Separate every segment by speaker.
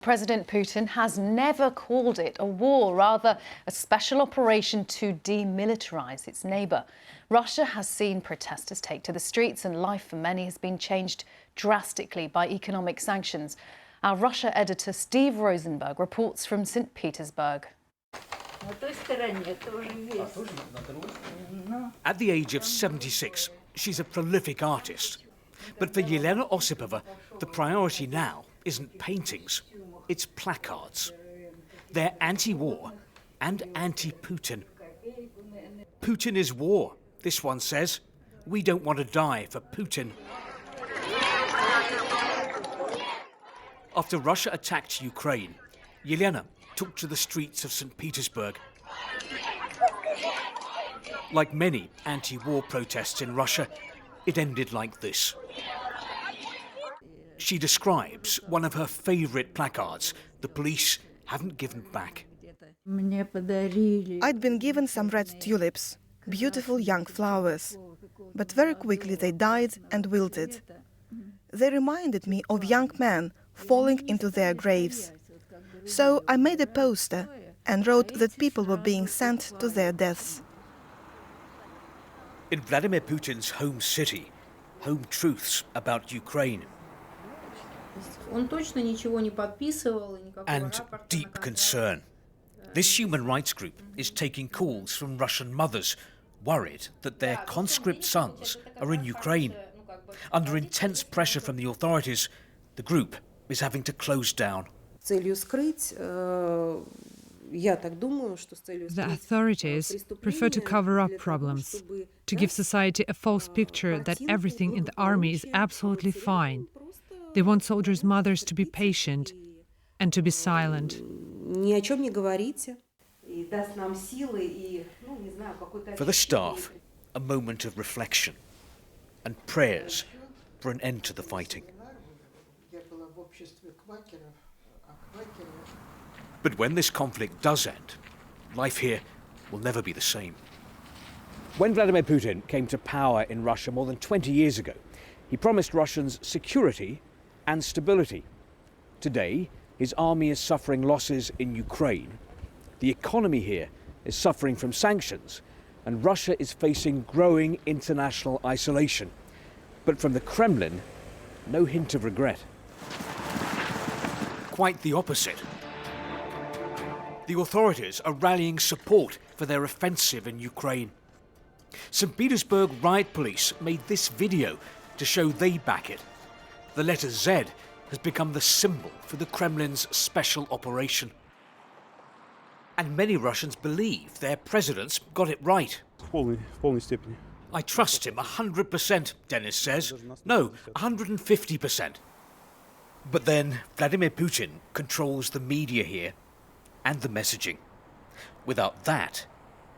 Speaker 1: President Putin has never called it a war, rather a special operation to demilitarize its neighbour. Russia has seen protesters take to the streets, and life for many has been changed drastically by economic sanctions. Our Russia editor Steve Rosenberg reports from St Petersburg.
Speaker 2: At the age of 76, she's a prolific artist. But for Elena Osipova, the priority now isn't paintings, it's placards. They're anti-war and anti-Putin. Putin is war, this one says. We don't want to die for Putin. After Russia attacked Ukraine, Elena took to the streets of St Petersburg. Like many anti-war protests in Russia, it ended like this. She describes one of her favourite placards the police haven't given back.
Speaker 3: I'd been given some red tulips, beautiful young flowers, but very quickly they died and wilted. They reminded me of young men falling into their graves. So I made a poster and wrote that people were being sent to their deaths.
Speaker 2: In Vladimir Putin's home city, home truths about Ukraine. And deep concern. This human rights group is taking calls from Russian mothers, worried that their conscript sons are in Ukraine. Under intense pressure from the authorities, the group is having to close down.
Speaker 4: The authorities prefer to cover up problems, to give society a false picture that everything in the army is absolutely fine. They want soldiers' mothers to be patient and to be silent.
Speaker 2: For the staff, a moment of reflection and prayers for an end to the fighting. But when this conflict does end, life here will never be the same. When Vladimir Putin came to power in Russia more than 20 years ago, he promised Russians security and stability. Today, his army is suffering losses in Ukraine. The economy here is suffering from sanctions, and Russia is facing growing international isolation. But from the Kremlin, no hint of regret. Quite the opposite. The authorities are rallying support for their offensive in Ukraine. St Petersburg riot police made this video to show they back it. The letter Z has become the symbol for the Kremlin's special operation. And many Russians believe their president's got it right. I trust him 100%, Denis says. No, 150%. But then Vladimir Putin controls the media here and the messaging. Without that,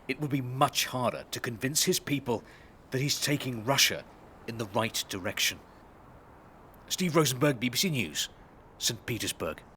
Speaker 2: it would be much harder to convince his people that he's taking Russia in the right direction. Steve Rosenberg, BBC News, St Petersburg.